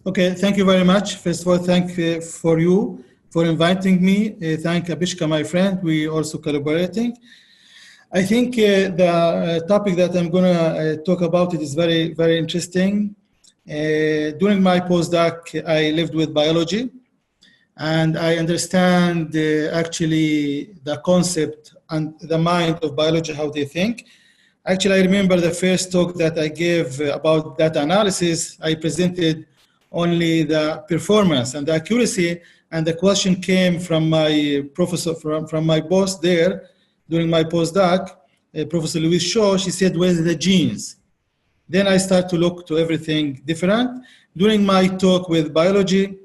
Okay, thank you very much. First of all, thank for you for inviting me. Thank Abhishek, my friend. We also collaborating. I think the topic that I'm going to talk about it is very, very interesting. During my postdoc, I lived with biology, and I understand actually the concept and the mind of biology, how they think. Actually, I remember the first talk that I gave about data analysis. I presented only the performance and the accuracy, and the question came from my professor, from my boss there during my postdoc, Professor Louise Shaw. She said, where's the genes? Then I start to look to everything different. During my talk with biology,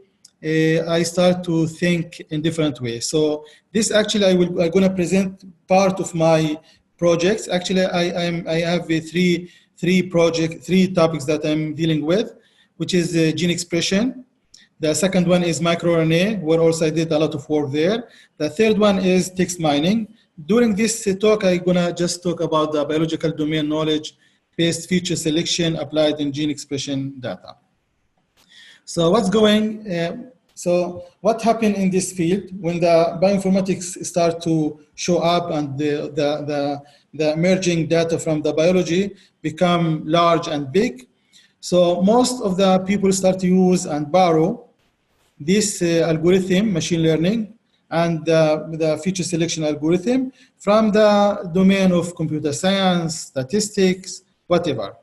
I start to think in different ways. So this actually, I'm going to present part of my projects. Actually, I have three topics that I'm dealing with, which is gene expression. The second one is microRNA, where also I did a lot of work there. The third one is text mining. During this talk, I'm gonna just talk about the biological domain knowledge-based feature selection applied in gene expression data. So so what happened in this field when the bioinformatics start to show up and the emerging data from the biology become large and big? So most of the people start to use and borrow this algorithm, machine learning, and the feature selection algorithm from the domain of computer science, statistics, whatever.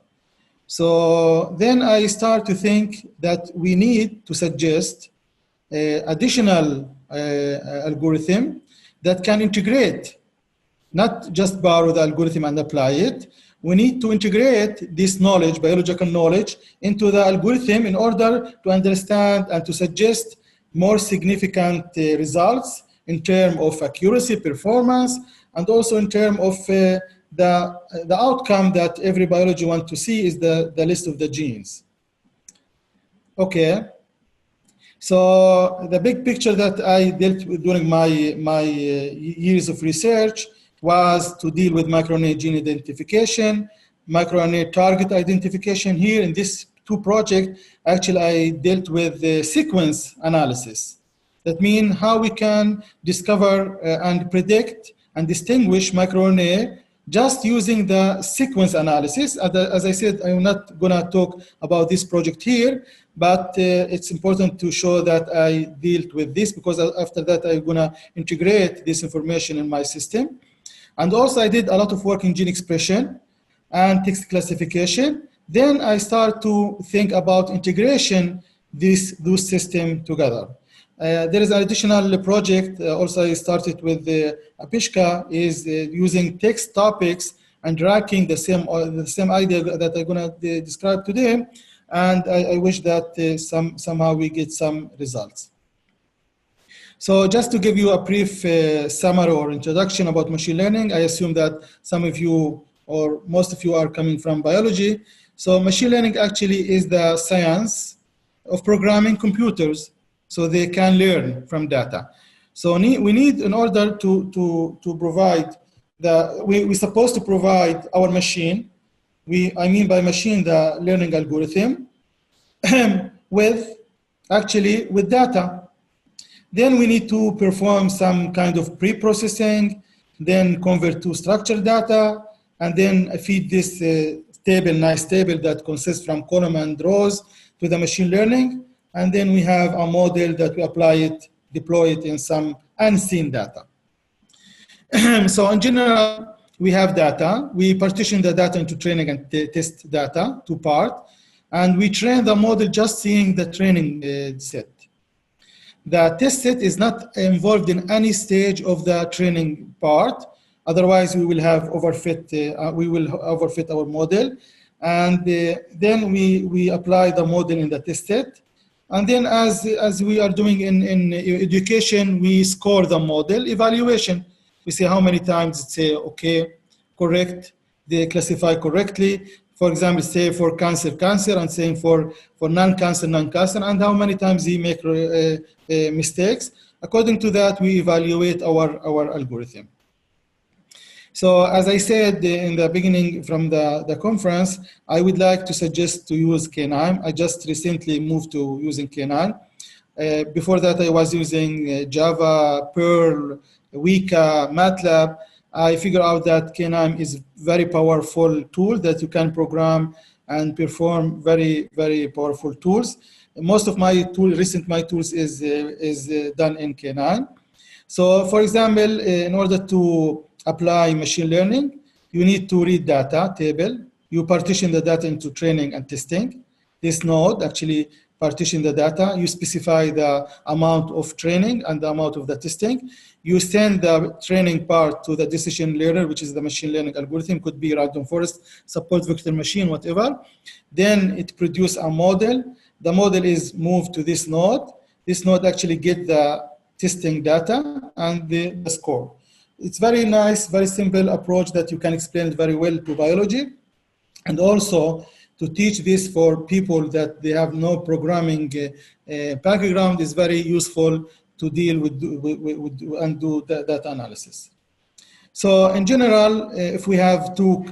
So then I start to think that we need to suggest additional algorithm that can integrate, not just borrow the algorithm and apply it. We need to integrate this knowledge, biological knowledge, into the algorithm in order to understand and to suggest more significant results in terms of accuracy, performance, and also in terms of the outcome that every biology wants to see is the list of the genes. Okay. So the big picture that I dealt with during my years of research was to deal with microRNA gene identification, microRNA target identification. Here in this two projects, actually I dealt with the sequence analysis. That means how we can discover and predict and distinguish microRNA just using the sequence analysis. As I said, I'm not gonna talk about this project here, but it's important to show that I dealt with this because after that I'm gonna integrate this information in my system. And also I did a lot of work in gene expression and text classification. Then I start to think about integration those systems together. There is an additional project also I started with Abhishek is using text topics and tracking the same idea that I'm going to describe today. And I wish that somehow we get some results. So just to give you a brief summary or introduction about machine learning, I assume that some of you or most of you are coming from biology. So machine learning actually is the science of programming computers so they can learn from data. So we need, in order to provide, we're supposed to provide our machine, I mean by machine, the learning algorithm, with data. Then we need to perform some kind of pre-processing, then convert to structured data, and then feed this nice table that consists from column and rows to the machine learning. And then we have a model that we deploy it in some unseen data. So in general, we have data. We partition the data into training and test data, two parts. And we train the model just seeing the training set. The test set is not involved in any stage of the training part. Otherwise, we will have overfit our model. And then we apply the model in the test set. And then as we are doing in education, we score the model evaluation. We see how many times it say, okay, correct, they classify correctly. For example, say for cancer, and saying for non-cancer, and how many times he make mistakes. According to that, we evaluate our algorithm. So as I said in the beginning from the conference, I would like to suggest to use Knime. I just recently moved to using Knime. Before that, I was using Java, Perl, Weka, MATLAB. I figured out that Knime is very powerful tool that you can program and perform very, very powerful tools. Most of my tools is done in Knime. So for example, in order to apply machine learning, you need to read data table. You partition the data into training and testing. This node actually partition the data. You specify the amount of training and the amount of the testing. You send the training part to the decision learner, which is the machine learning algorithm, could be random forest, support vector machine, whatever. Then it produces a model. The model is moved to this node. This node actually get the testing data and the score. It's very nice, very simple approach that you can explain it very well to biology. And also to teach this for people that they have no programming background is very useful to deal with and do data analysis. So in general, if we have two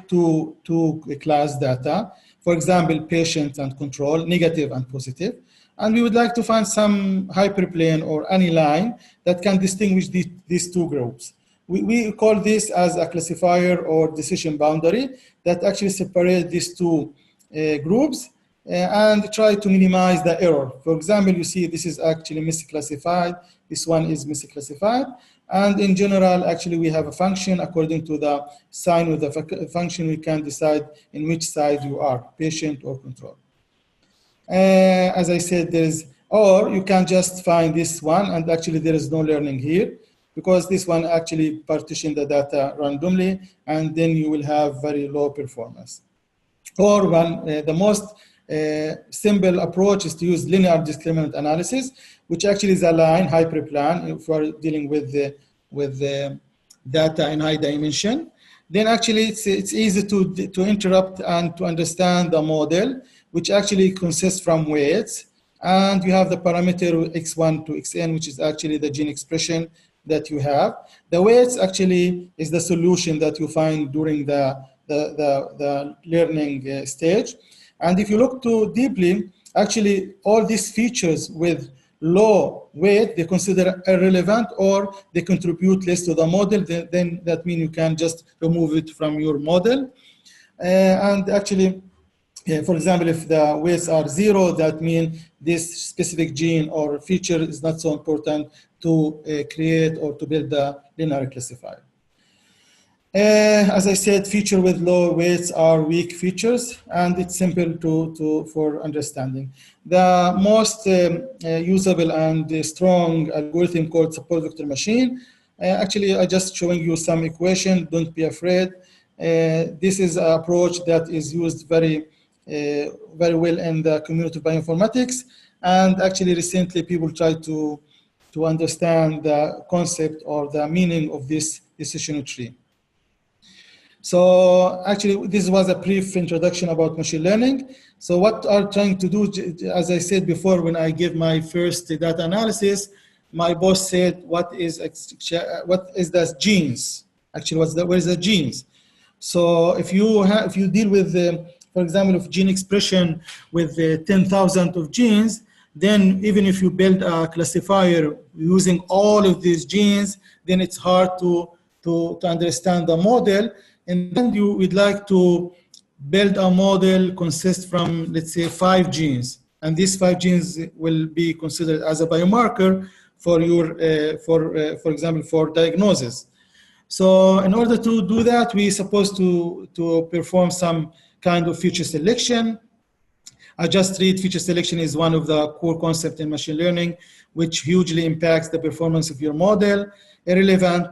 class data, for example, patient and control, negative and positive, and we would like to find some hyperplane or any line that can distinguish these two groups. We call this as a classifier or decision boundary that actually separate these two groups and try to minimize the error. For example, you see this is actually misclassified, this one is misclassified, and in general, actually we have a function according to the sign of the function, we can decide in which side you are, patient or control. As I said, or you can just find this one, and actually there is no learning here, because this one actually partition the data randomly, and then you will have very low performance. Or the most simple approach is to use linear discriminant analysis, which actually is a line hyperplan if we are dealing with the data in high dimension. Then actually it's easy to interrupt and to understand the model, which actually consists from weights, and you have the parameter x1 to xn, which is actually the gene expression that you have. The weights actually is the solution that you find during the learning stage. And if you look too deeply, actually all these features with low weight, they consider irrelevant or they contribute less to the model, then that means you can just remove it from your model. And actually, for example, if the weights are 0, that means this specific gene or feature is not so important to create or to build the linear classifier. As I said, features with low weights are weak features, and it's simple for understanding. The most usable and strong algorithm called support vector machine. Actually, I just showing you some equation. Don't be afraid. This is an approach that is used very well in the community of bioinformatics, and actually recently people try to understand the concept or the meaning of this decision tree. So actually, this was a brief introduction about machine learning. So what I'm trying to do, as I said before, when I gave my first data analysis, my boss said, what is the genes? Actually, where is the genes? So if you deal with, for example, of gene expression with 10,000 of genes, then even if you build a classifier using all of these genes, then it's hard to understand the model. And then you would like to build a model consist from, let's say, 5 genes. And these 5 genes will be considered as a biomarker for your, for example, for diagnosis. So in order to do that, we're supposed to perform some kind of feature selection. I just read feature selection is one of the core concepts in machine learning, which hugely impacts the performance of your model. Irrelevant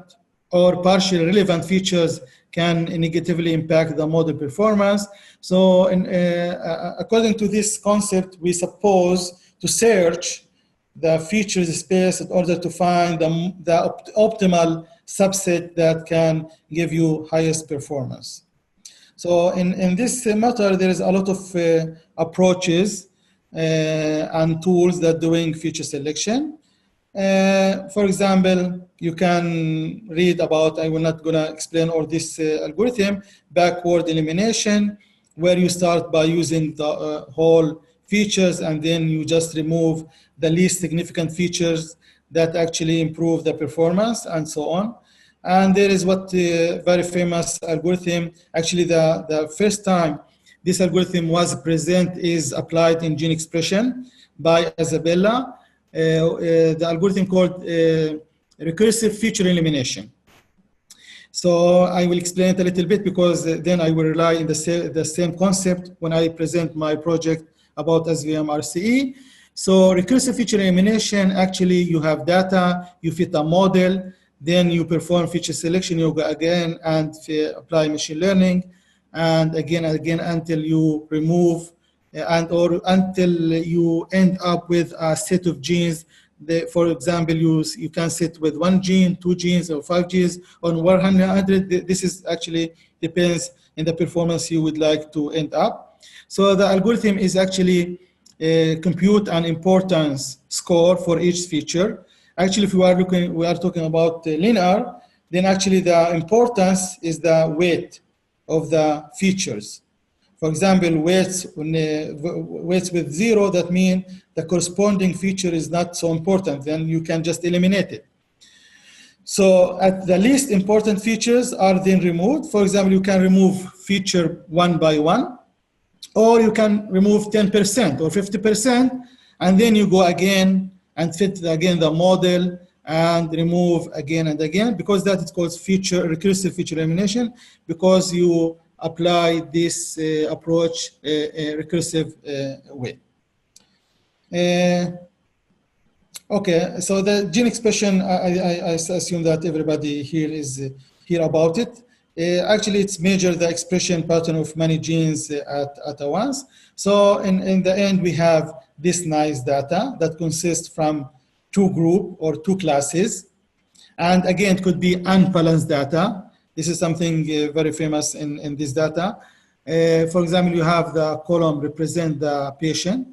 or partially relevant features can negatively impact the model performance. So according to this concept, we suppose to search the features space in order to find the optimal subset that can give you highest performance. So in this matter, there is a lot of approaches and tools that doing feature selection. For example, you can read about, I will not gonna explain all this algorithm, backward elimination, where you start by using the whole features and then you just remove the least significant features that actually improve the performance and so on. And there is what very famous algorithm, actually the first time this algorithm was present is applied in gene expression by Isabella. The algorithm called recursive feature elimination. So I will explain it a little bit because then I will rely on the same concept when I present my project about SVM-RCE. So recursive feature elimination, actually you have data, you fit a model, then you perform feature selection, you go again and apply machine learning, and again until you remove or until you end up with a set of genes. For example, you can sit with 1 gene, 2 genes, or 5 genes on 100. This is actually depends on the performance you would like to end up. So the algorithm is actually compute an importance score for each feature. Actually, if we are talking about linear, then actually the importance is the weight of the features. For example, weights with 0, that means the corresponding feature is not so important, then you can just eliminate it. So at the least important features are then removed. For example, you can remove feature 1 by 1, or you can remove 10% or 50%, and then you go again and fit again the model and remove again and again, because that is called recursive feature elimination, because you apply this approach recursive way. Okay, so the gene expression, I assume that everybody here is hear about it. Actually, it's measure the expression pattern of many genes at once. So in the end, we have this nice data that consists from 2 groups or 2 classes. And again, it could be unbalanced data. This is something very famous in this data. For example, you have the column represent the patient,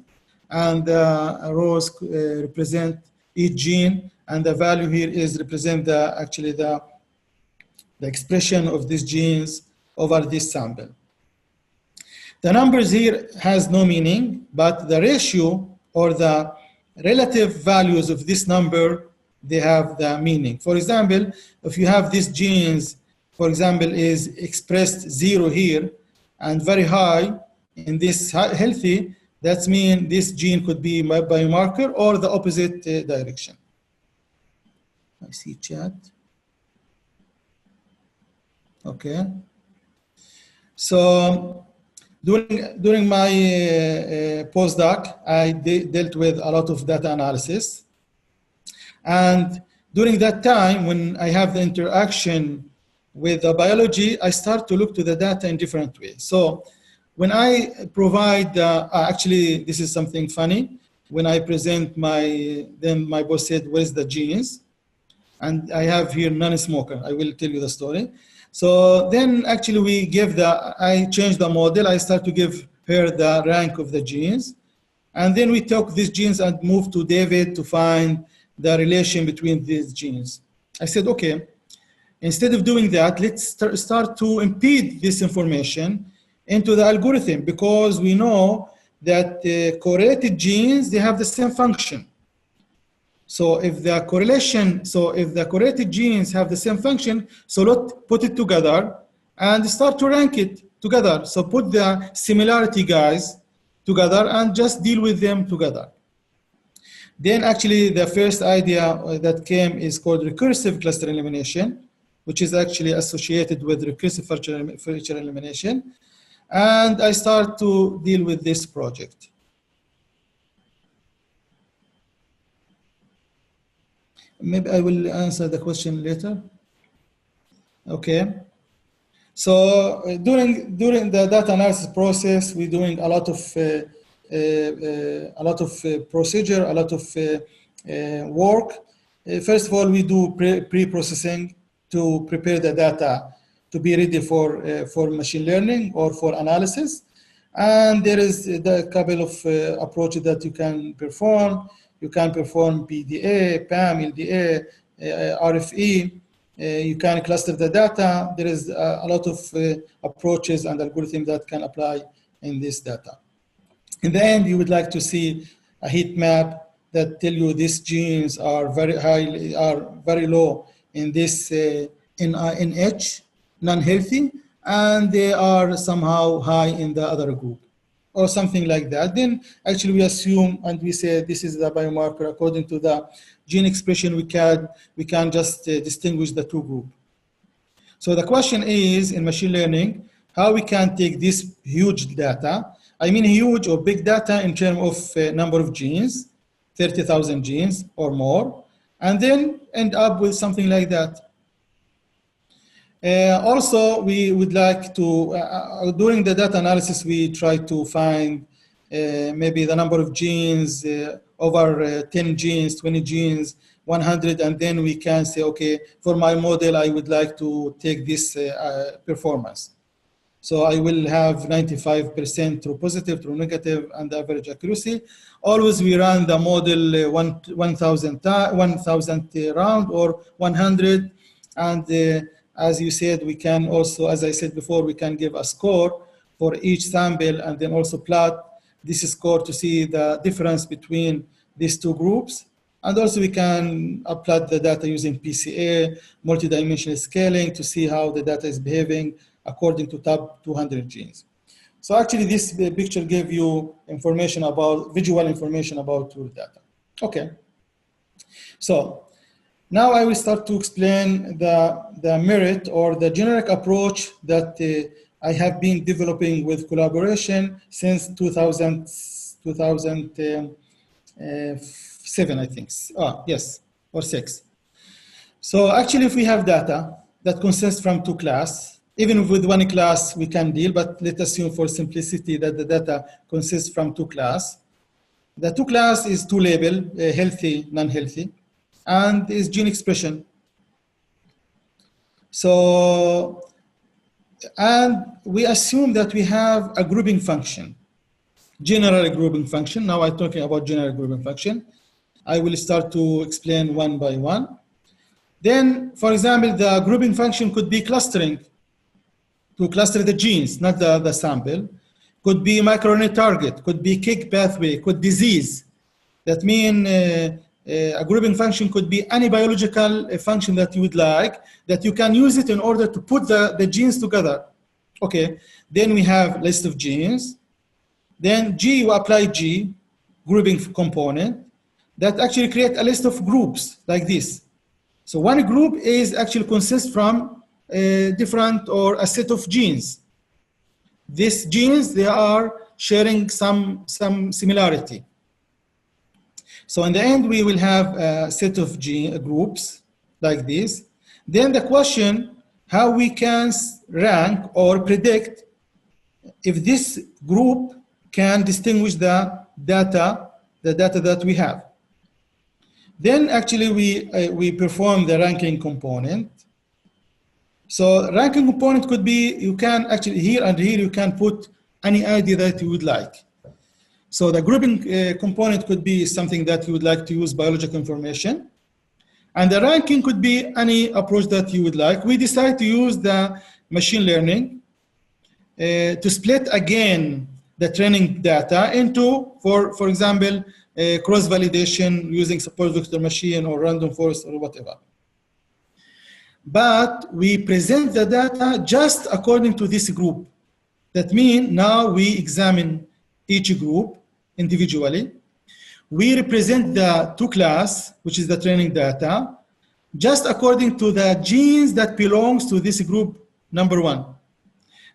and the rows represent each gene, and the value here is represent actually the expression of these genes over this sample. The numbers here has no meaning, but the ratio or the relative values of this number, they have the meaning. For example, if you have these genes, for example, is expressed 0 here and very high in this healthy, that means this gene could be biomarker or the opposite direction. I see chat. Okay. So during my postdoc, I dealt with a lot of data analysis. And during that time, when I have the interaction with the biology, I start to look to the data in different ways. So when I provide, actually, this is something funny. When I present then my boss said, where's the genes? And I have here non-smoker. I will tell you the story. So then actually I changed the model. I start to give her the rank of the genes. And then we took these genes and moved to David to find the relation between these genes. I said, okay, instead of doing that, let's start to impede this information into the algorithm, because we know that correlated genes, they have the same function. So if the correlated genes have the same function, so let's put it together and start to rank it together. So put the similarity guys together and just deal with them together. Then actually the first idea that came is called recursive cluster elimination, which is actually associated with recursive feature elimination. And I start to deal with this project. Maybe I will answer the question later. Okay. So during the data analysis process, we're doing a lot of procedure, a lot of work. First of all, we do pre-processing to prepare the data to be ready for machine learning or for analysis. And there is a couple of approaches that you can perform. you can perform PDA, PAM, LDA, RFE. You can cluster the data. There is a lot of approaches and algorithms that can apply in this data. In the end, you would like to see a heat map that tell you these genes are very high, are very low in this NH, non-healthy, and they are somehow high in the other group, or something like that. Then actually we assume and we say this is the biomarker according to the gene expression. We can just distinguish the two groups. So the question is in machine learning, how we can take this huge data, I mean huge or big data in terms of number of genes, 30,000 genes or more, and then end up with something like that. Also, we would like to, during the data analysis, we try to find maybe the number of genes, over 10 genes, 20 genes, 100, and then we can say, okay, for my model, I would like to take this performance. So I will have 95% true positive, true negative, and average accuracy. Always we run the model 1,000 round or 100, and as you said, we can also, as I said before, we can give a score for each sample and then also plot this score to see the difference between these two groups. And also we can plot the data using PCA, multidimensional scaling, to see how the data is behaving according to top 200 genes. So actually this picture gave you information about, visual information about your data. Okay, so now I will start to explain the merit or the generic approach that I have been developing with collaboration since 2007, I think. Yes, or 6. So actually, if we have data that consists from two classes, even with one class we can deal, but let's assume for simplicity that the data consists from two classes. The two class is two label, healthy, non-healthy, and is gene expression. So, and we assume that we have a grouping function, general grouping function. Now I'm talking about general grouping function. I will start to explain one by one. Then, for example, the grouping function could be clustering, to cluster the genes, not the sample. Could be microRNA target, could be kick pathway, could disease. That means a grouping function could be any biological function that you would like, that you can use it in order to put the genes together. Okay, then we have list of genes. Then G, you apply G, grouping component, that actually create a list of groups like this. So one group is actually consists from different or a set of genes. These genes, they are sharing some similarity. So in the end, we will have a set of gene groups like this. Then the question, how we can rank or predict if this group can distinguish the data that we have. Then actually we perform the ranking component. So ranking component could be, you can actually here and here, you can put any ID that you would like. So the grouping component could be something that you would like to use biological information. And the ranking could be any approach that you would like. We decide to use the machine learning to split again the training data into, for example, cross-validation using support vector machine or random forest or whatever. But we present the data just according to this group. That means now we examine each group individually. We represent the two class, which is the training data, just according to the genes that belongs to this group number one.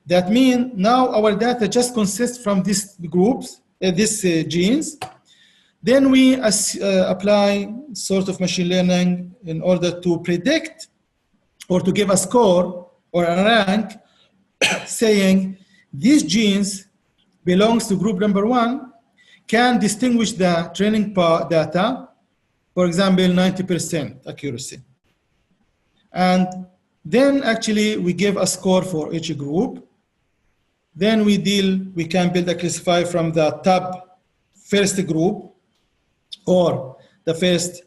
That means now our data just consists from these groups, these genes. Then we apply sort of machine learning in order to predict or to give a score or a rank saying these genes belongs to group number one, can distinguish the training data, for example, 90% accuracy. And then actually we give a score for each group. Then we can build a classifier from the top first group, or the first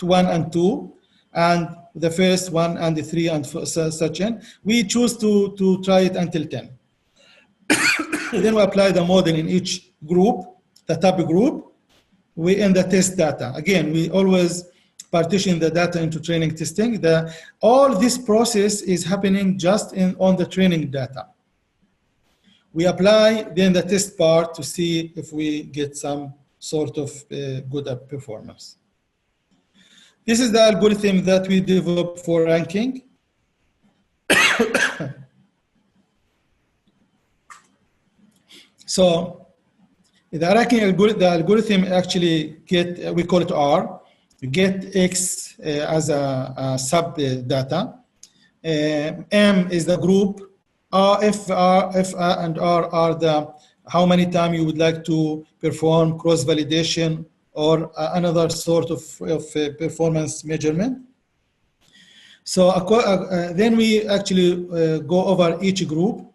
1 and 2, and the first 1 and the 3 and such on. We choose to try it until 10. Then we apply the model in each group, the type group. We end the test data. Again, we always partition the data into training testing. All this process is happening just on the training data. We apply then the test part to see if we get some sort of good performance. This is the algorithm that we developed for ranking. So the ranking algorithm actually we call it R. You get X as a sub data. M is the group. F and R are the how many times you would like to perform cross-validation or another sort of performance measurement. So then we actually go over each group.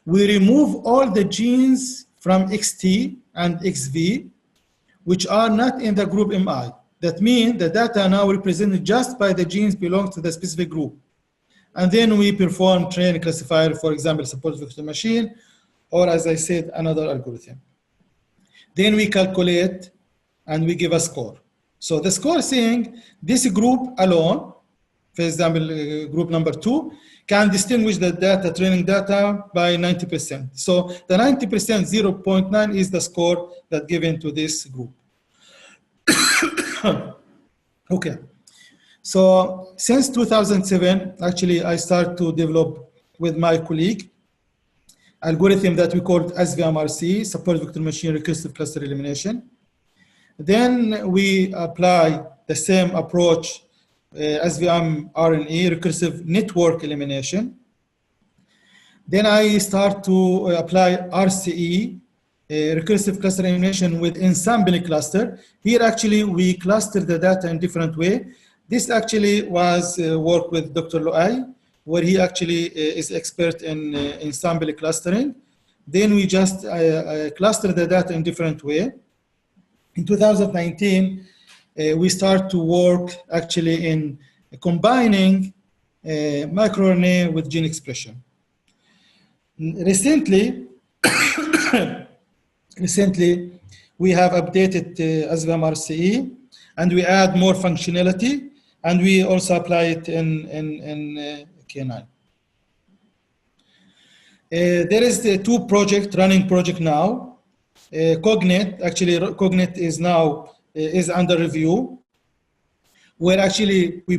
We remove all the genes from XT and XV, which are not in the group MI. That means the data now represented just by the genes belong to the specific group. And then we perform train classifier, for example, support vector machine, or as I said, another algorithm. Then we calculate and we give a score. So the score is saying this group alone, for example, group number 2, can distinguish the data, training data by 90%. So the 90%, 0.9 is the score that given to this group. Okay. So since 2007, actually, I started to develop with my colleague algorithm that we called SVM-RCE, support vector machine recursive cluster elimination. Then we apply the same approach, SVM-RNE, recursive network elimination. Then I start to apply RCE, recursive cluster elimination with ensemble cluster. Here, actually, we cluster the data in different way. This actually was work with Dr. Loai, where he actually is expert in ensemble clustering. Then we just cluster the data in different way. In 2019, we start to work actually in combining microRNA with gene expression. Recently, we have updated SVM-RCE, and we add more functionality, and we also apply it in Knime. There is the two running project now. Cognate, actually Cognate is now is under review, where actually we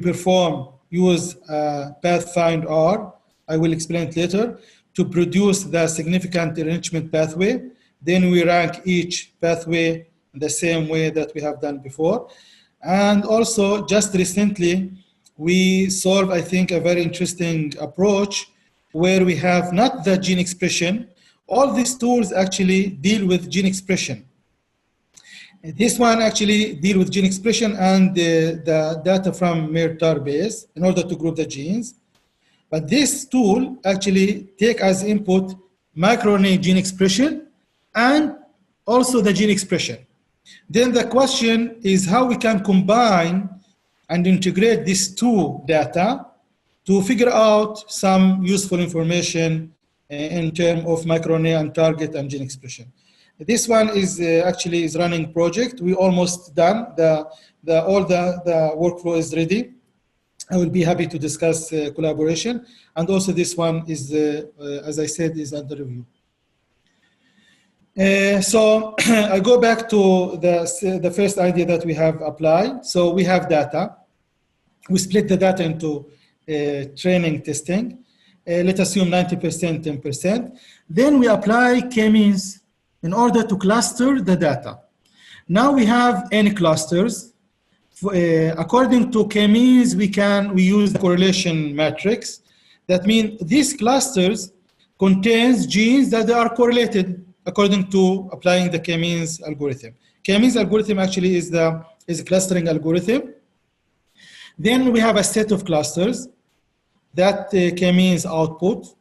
use pathfind R, I will explain it later, to produce the significant enrichment pathway. Then we rank each pathway the same way that we have done before. And also just recently, we solved, I think, a very interesting approach where we have not the gene expression. All these tools actually deal with gene expression. This one actually deal with gene expression and the data from MERTAR base in order to group the genes. But this tool actually take as input microRNA gene expression and also the gene expression. Then the question is how we can combine and integrate these two data to figure out some useful information in terms of microRNA and target and gene expression. This one is actually is running project. We almost done. All the workflow is ready. I will be happy to discuss collaboration. And also this one is, as I said, is under review. So I go back to the first idea that we have applied. So we have data. We split the data into training testing. Let's assume 90%, 10%. Then we apply k-means in order to cluster the data. Now we have n clusters. According to k-means, we use the correlation matrix. That means these clusters contains genes that are correlated according to applying the k-means algorithm. K-means algorithm actually is a clustering algorithm. Then we have a set of clusters that k-means output.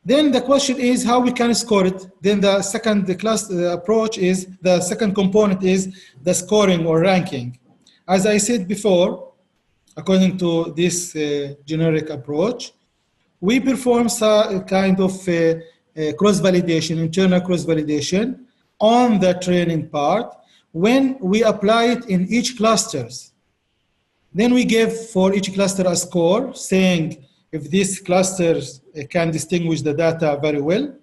Then the question is how we can score it. Then the second approach is, the second component is the scoring or ranking. As I said before, according to this generic approach, we perform some kind of cross-validation, internal cross-validation on the training part when we apply it in each clusters. Then we give for each cluster a score saying if these clusters can distinguish the data very well.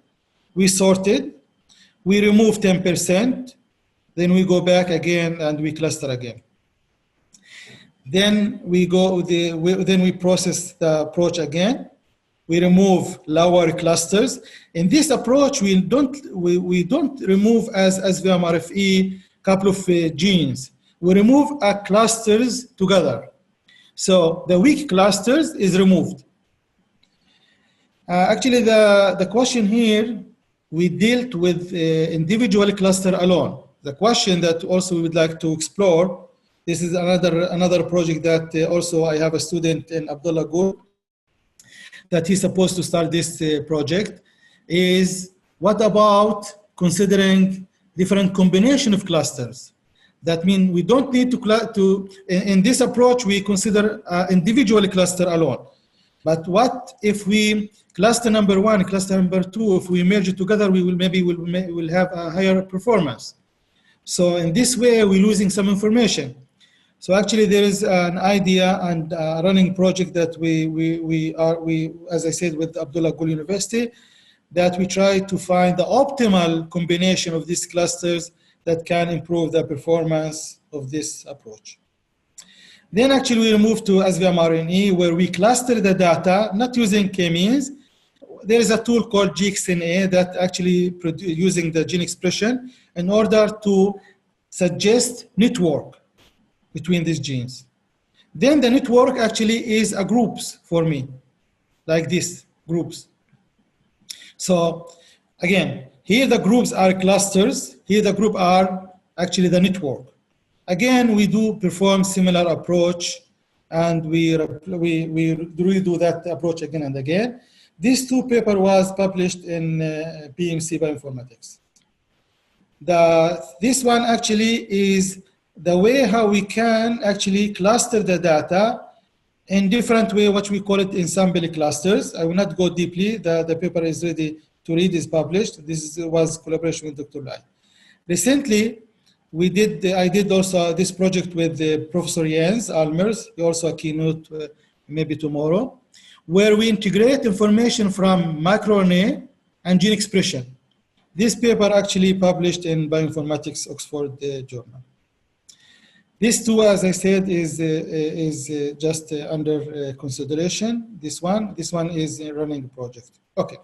We sort it, we remove 10%, then we go back again and we cluster again. Then we then we process the approach again. We remove lower clusters. In this approach, we don't remove as SVM-RFE couple of genes. We remove clusters together. So the weak clusters is removed. Actually, the question here, we dealt with individual cluster alone. The question that also we would like to explore, this is another project that also I have a student in Abdullah Gul that he's supposed to start this project, is what about considering different combination of clusters? That means we don't need to in this approach, we consider individual cluster alone. But what if we cluster number one, cluster number two, if we merge it together, we will have a higher performance. So in this way, we're losing some information. So actually, there is an idea and a running project that we as I said, with Abdullah Gul University, that we try to find the optimal combination of these clusters that can improve the performance of this approach. Then actually we move to SVM-RNE, where we cluster the data, not using k-means. There is a tool called GXNA that actually using the gene expression in order to suggest network between these genes. Then the network actually is a groups for me, like this, groups. So again, here the groups are clusters, here the group are actually the network. Again, we do perform similar approach and we redo that approach again and again. This two paper was published in PMC Bioinformatics. This one actually is the way how we can actually cluster the data in different way, what we call it ensemble clusters. I will not go deeply. The paper is ready to read, is published. This was collaboration with Dr. Lai. Recently, I did also this project with Professor Jens Almers, also a keynote maybe tomorrow, where we integrate information from microRNA and gene expression. This paper actually published in Bioinformatics Oxford Journal. These two, as I said, is just under consideration. This one is a running project. Okay.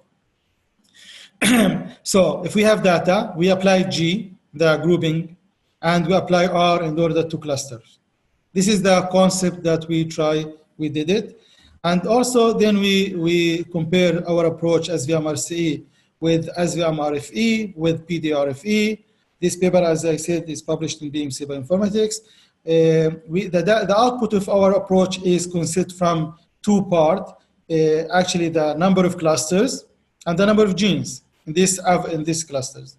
So if we have data, we apply G, the grouping, and we apply R in order to clusters. This is the concept that we did it. And also then we compare our approach SVM-RCE with SVM-RFE, with PDRFE. This paper, as I said, is published in BMC Bioinformatics. The output of our approach is consist from two parts, actually the number of clusters and the number of genes in these clusters.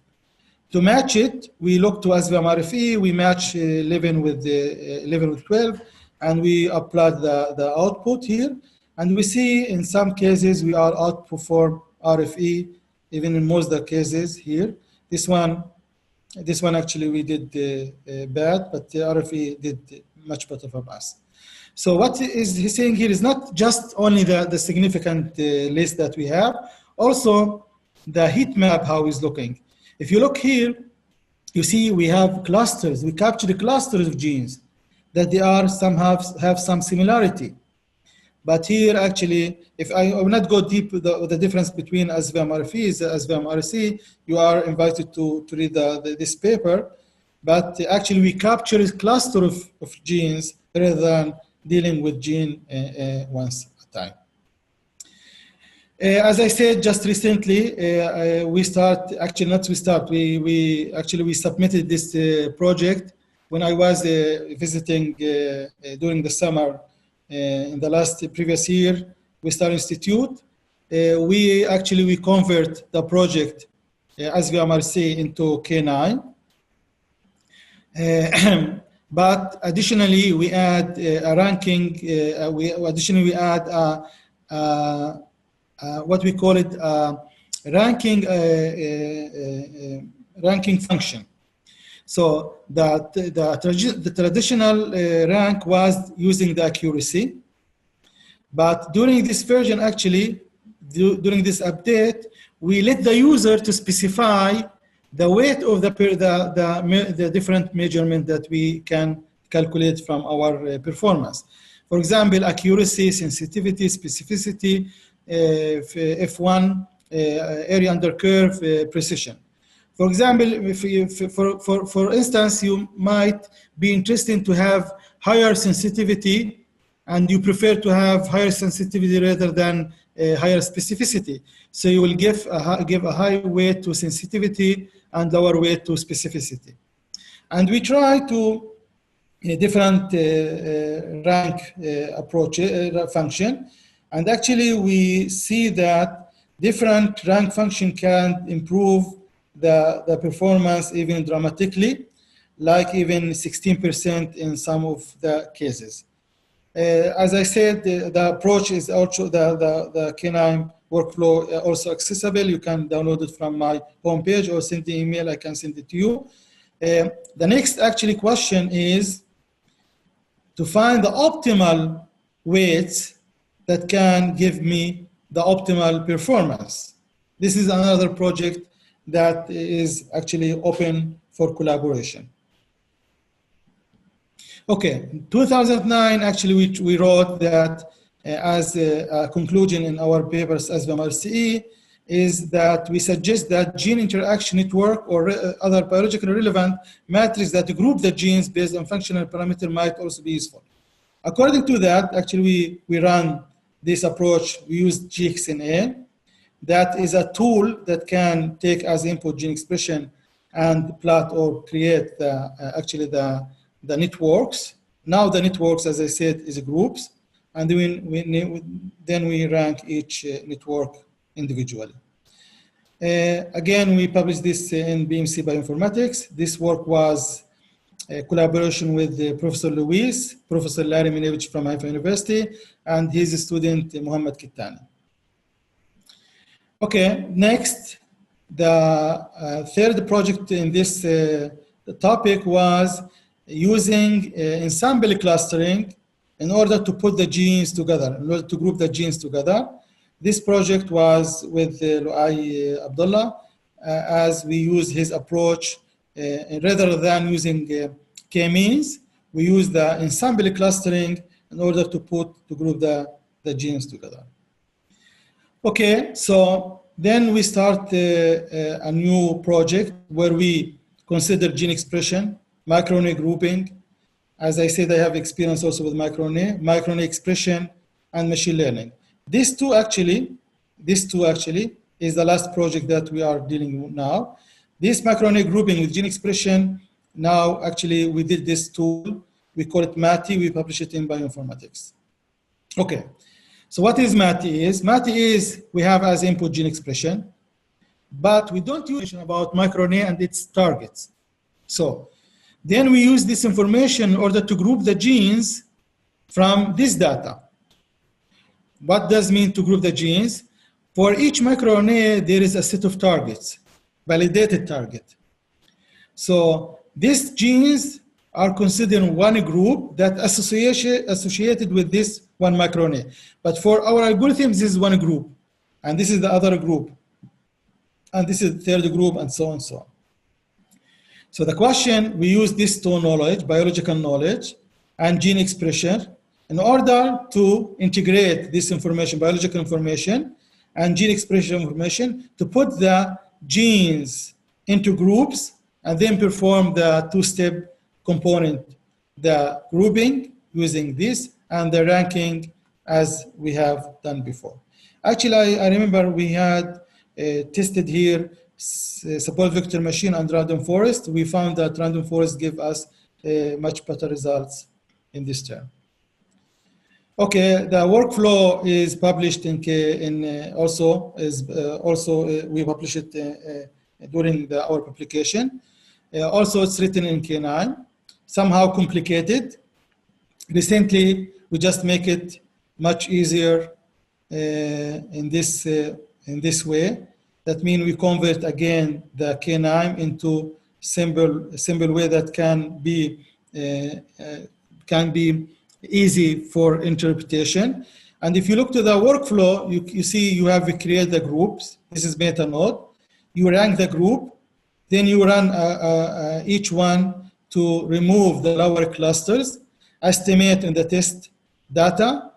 To match it, we look to SVM-RFE, we match 11 with 12, and we apply the output here. And we see in some cases we are outperform RFE, even in most of the cases here. This one actually we did bad, but the RFE did much better from us. So what is he saying here is not just only the significant list that we have, also the heat map, how it's looking. If you look here, you see we have clusters. We capture the clusters of genes that they are have some similarity. But here actually, if I will not go deep with the difference between SVM-RFE and SVM-RCE, you are invited to read this paper. But actually we capture a cluster of genes rather than dealing with gene once at a time. As I said just recently, we submitted this project when I was visiting during the summer in the previous year with Star Institute. We convert the project SVM-RCE into Knime. But additionally, we add a ranking. We add what we call it ranking ranking function. So the traditional rank was using the accuracy, but during this version, actually, during this update, we let the user to specify the weight of the different measurement that we can calculate from our performance. For example, accuracy, sensitivity, specificity, F1, area under curve, precision. For example, for instance, you might be interested to have higher sensitivity, and you prefer to have higher sensitivity rather than higher specificity. So you will give a high weight to sensitivity and lower weight to specificity. And we try to different rank approach function. And actually, we see that different rank function can improve the performance even dramatically, like even 16% in some of the cases. As I said, the approach is also the Knime workflow also accessible. You can download it from my homepage or send the email. I can send it to you. The next actually question is to find the optimal weights that can give me the optimal performance. This is another project that is actually open for collaboration. Okay, in 2009, actually, we wrote that as a conclusion in our papers, SVM-RCE, is that we suggest that gene interaction network or other biologically relevant matrix that group the genes based on functional parameter might also be useful. According to that, actually, we run this approach. We use GXNA. That is a tool that can take as input gene expression and plot or create the networks. Now the networks, as I said, is groups, and then we rank each network individually. Again, we published this in BMC Bioinformatics. This work was a collaboration with Professor Luis, Professor Larry Minevich from Haifa University, and his student, Muhammad Kittani. Okay, next, the third project in this topic was using ensemble clustering in order to put the genes together, in order to group the genes together. This project was with Luai Abdullah, as we use his approach rather than using k-means. We use the ensemble clustering in order to group the genes together. Okay, so then we start a new project where we consider gene expression, microRNA grouping. As I said, I have experience also with microRNA expression and machine learning. These two actually is the last project that we are dealing with now. This microRNA grouping with gene expression, now actually we did this tool. We call it MATI. We publish it in Bioinformatics. Okay, so what is MATI is? MATI is we have as input gene expression, but we don't use about microRNA and its targets. So then we use this information in order to group the genes from this data. What does it mean to group the genes? For each microRNA, there is a set of targets, validated target. So these genes are considered one group that associated with this one microRNA. But for our algorithm, this is one group, and this is the other group, and this is the third group, and so on and so on. So the question, we use these two knowledge, biological knowledge and gene expression, in order to integrate this information, biological information and gene expression information, to put the genes into groups and then perform the two-step component, the grouping using this and the ranking as we have done before. Actually, I remember we had tested here support vector machine and random forest. We found that random forest give us much better results in this term. Okay, the workflow is published we publish it during our publication. Also, it's written in Knime. somehow complicated. Recently, we just make it much easier in this way. That means we convert again the Knime into simple way that can be easy for interpretation. And if you look to the workflow, you see you have created the groups. This is meta node. You rank the group, then you run each one to remove the lower clusters, estimate in the test data,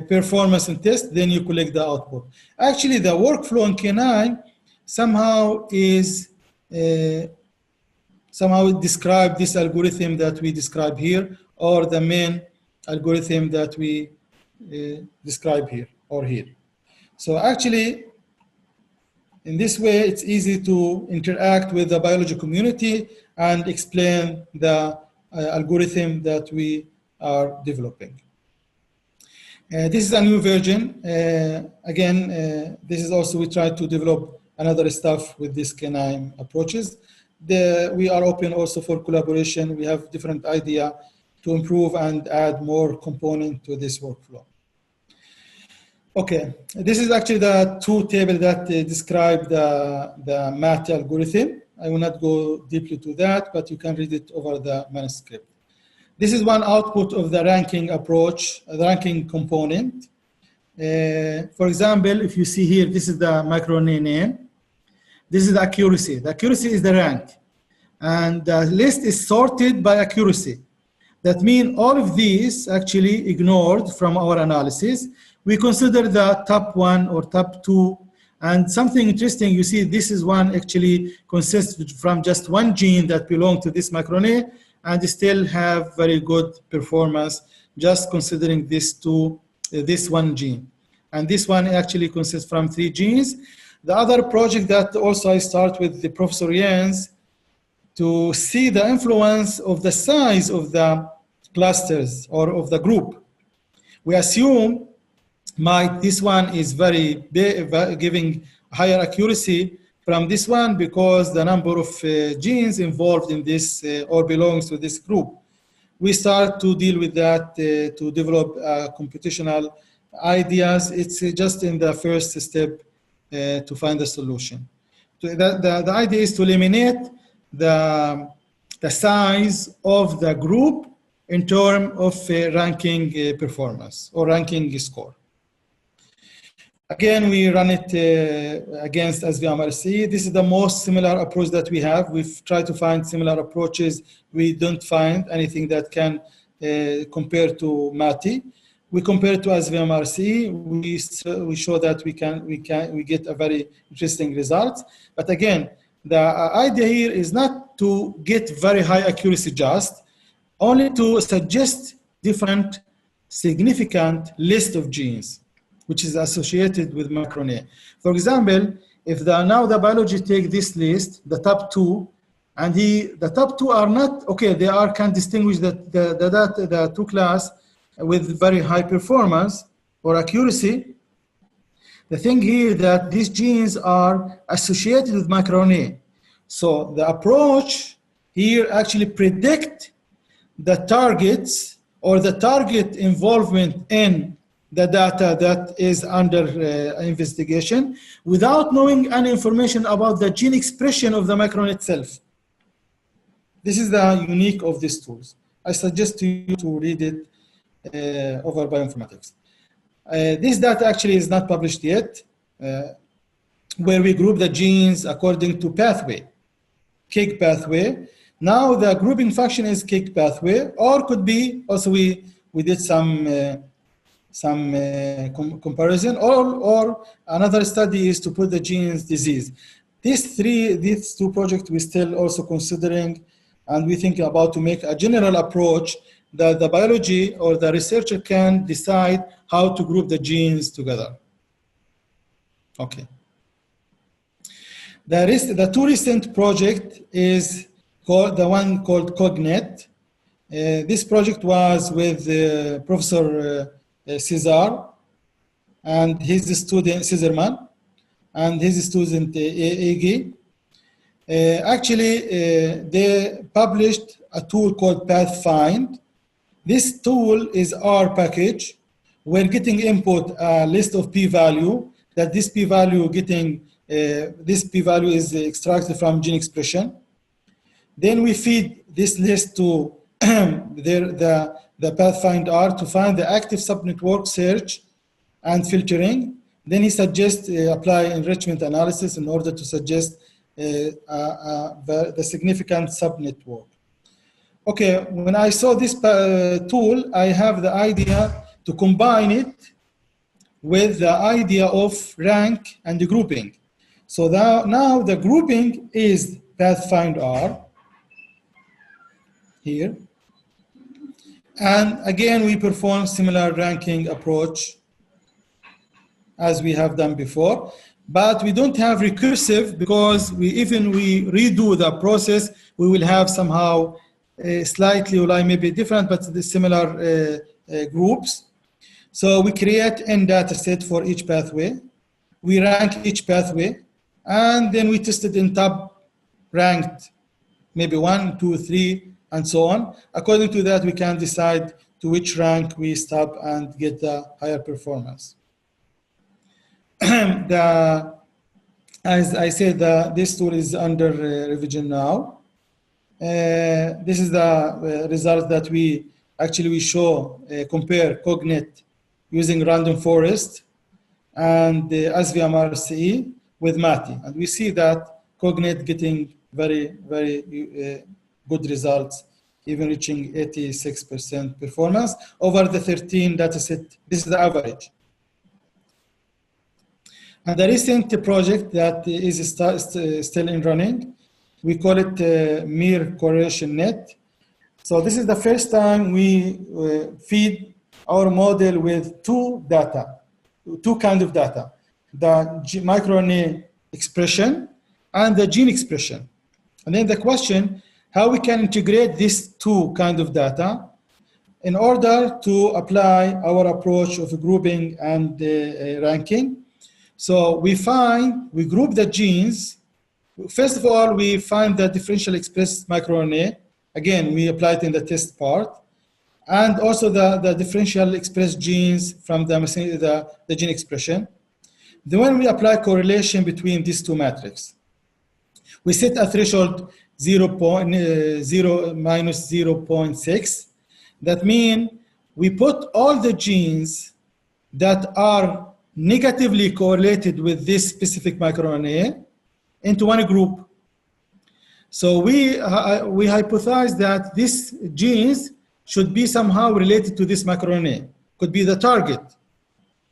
performance in test, then you collect the output. Actually, the workflow in Knime somehow describe this algorithm that we describe here, or the main algorithm that we describe here or here. So actually, in this way, it's easy to interact with the biology community and explain the algorithm that we are developing. This is a new version. This is also, we try to develop another stuff with this Knime approaches. We are open also for collaboration. We have different idea to improve and add more component to this workflow. Okay, this is actually the two tables that describe the MAT algorithm. I will not go deeply to that, but you can read it over the manuscript. This is one output of the ranking approach, the ranking component. For example, if you see here, this is the microRNA name. This is the accuracy. The accuracy is the rank. And the list is sorted by accuracy. That means all of these actually ignored from our analysis. We consider the top one or top two. And something interesting, you see, this is one actually consists from just one gene that belongs to this microRNA, and still have very good performance, just considering this one gene. And this one actually consists from 3 genes. The other project that also I start with the Professor Jens to see the influence of the size of the clusters or of the group. We assume this one is very big, giving higher accuracy from this one because the number of genes involved in this or belongs to this group. We start to deal with that to develop computational ideas. It's just in the first step to find a solution. The idea is to eliminate the size of the group in terms of ranking performance or ranking score. Again, we run it against SVM-RCE. This is the most similar approach that we have. We've tried to find similar approaches. We don't find anything that can compare to MATI. We compare it to SVM-RCE. We show that we get a very interesting result. But again, the idea here is not to get very high accuracy just, only to suggest different significant list of genes which is associated with microRNA. For example, if now the biology take this list, the top 2, and the top 2 are not, okay, they can distinguish the 2 class with very high performance or accuracy. The thing here that these genes are associated with microRNA. So the approach here actually predict the targets or the target involvement in the data that is under investigation without knowing any information about the gene expression of the microRNA itself. This is the unique of these tools. I suggest to you to read it over Bioinformatics. This data actually is not published yet, where we group the genes according to pathway, KIG pathway. Now the grouping function is KIG pathway, or could be also we did some comparison, or another study is to put the genes disease. These 2 projects we still also considering, and we think about to make a general approach that the biology or the researcher can decide how to group the genes together. Okay. The 2 recent project is the one called Cognet. This project was with Professor Cesar and his student Cesarman and his student Egi. They published a tool called PathFind. This tool is our package. We're getting input a list of p-value, that this p-value is extracted from gene expression. Then we feed this list to the PathFind-R to find the active subnetwork search and filtering. Then he suggests apply enrichment analysis in order to suggest the significant subnetwork. Okay, when I saw this tool, I have the idea to combine it with the idea of rank and the grouping. So now the grouping is PathFind-R here. And again, we perform similar ranking approach as we have done before, but we don't have recursive because even we redo the process, we will have somehow slightly or maybe different, but the similar groups. So we create n data set for each pathway. We rank each pathway, and then we test it in top ranked, maybe 1, 2, 3, and so on. According to that, we can decide to which rank we stop and get the higher performance. As I said, this tool is under revision now. This is the result that we show, compare Cognate using random forest and the SVM-RCE with MATI. And we see that Cognate getting very, very good results, even reaching 86% performance over the 13 dataset. This is the average. And the recent project that is still in running, we call it Mere Correlation Net. So this is the first time we feed our model with two kinds of data, the microRNA expression and the gene expression. And then the question, how we can integrate these two kinds of data in order to apply our approach of grouping and ranking. So we group the genes. First of all, we find the differential expressed microRNA. Again, we apply it in the test part. And also the differential expressed genes from the gene expression. Then when we apply correlation between these two matrices, we set a threshold 0.0 minus 0.6. That means we put all the genes that are negatively correlated with this specific microRNA into one group. So we hypothesize that these genes should be somehow related to this microRNA. Could be the target,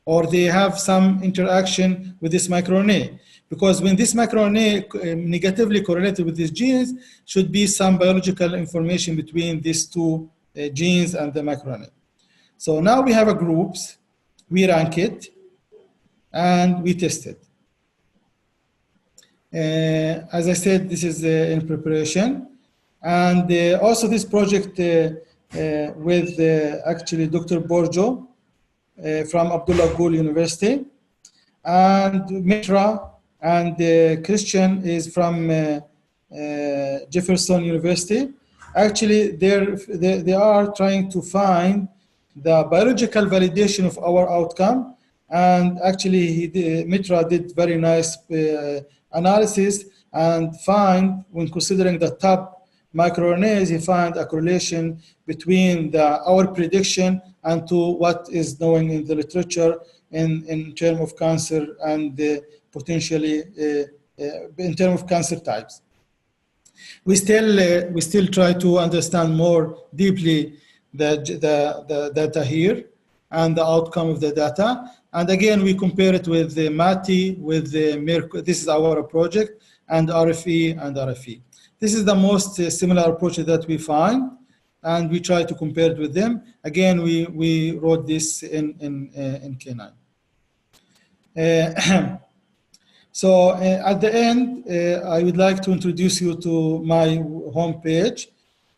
or they have some interaction with this microRNA. Because when this microRNA negatively correlated with these genes, should be some biological information between these two genes and the microRNA. So now we have a groups, we rank it, and we test it. As I said, this is in preparation. And also this project with Dr. Borjo from Abdullah Gul University, and Mitra and Christian is from Jefferson University. Actually, they are trying to find the biological validation of our outcome. And actually, Mitra did very nice analysis and find, when considering the top microRNAs, he found a correlation between our prediction and to what is known in the literature in terms of cancer and potentially in terms of cancer types. We still try to understand more deeply the data here and the outcome of the data. And again, we compare it with the MATI, with the Merck. This is our project, and RFE and RFE. This is the most similar approach that we find, and we try to compare it with them. Again, we wrote this in Knime. So at the end, I would like to introduce you to my homepage.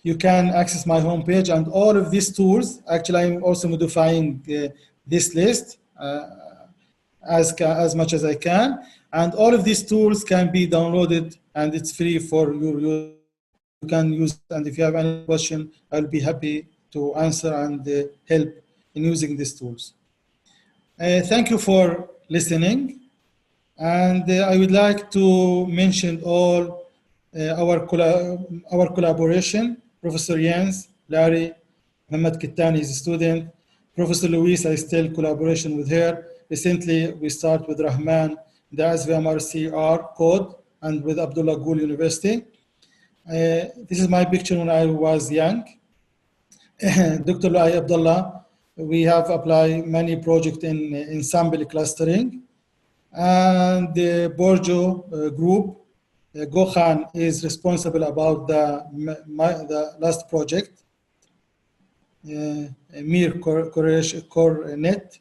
You can access my homepage and all of these tools. Actually, I'm also modifying this list. as much as I can. And all of these tools can be downloaded, and it's free for your use. You can use it, and if you have any question, I'll be happy to answer and help in using these tools. Thank you for listening. And I would like to mention all our collaboration. Professor Jens, Larry, Mohammed Kittani is a student. Professor Louise, I still collaboration with her. Recently, we start with Rahman, the SVM-RCE-R code, and with Abdullah Gul University. This is my picture when I was young. Dr. Luay Abdullah, we have applied many projects in ensemble clustering. And the Borjo group, Gokhan is responsible about the last project, Mir Core Net.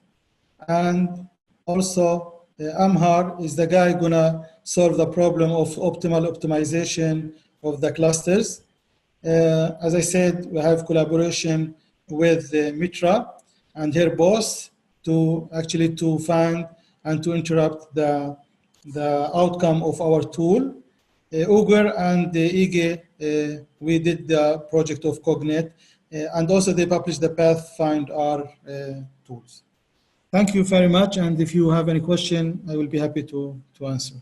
And also Amhar is the guy gonna solve the problem of optimal optimization of the clusters. As I said, we have collaboration with Mitra and her boss to actually to find and to interrupt the outcome of our tool. Ugur and Ige, we did the project of Cognet, and also they published the Pathfind-R tools. Thank you very much, and if you have any question, I will be happy to answer.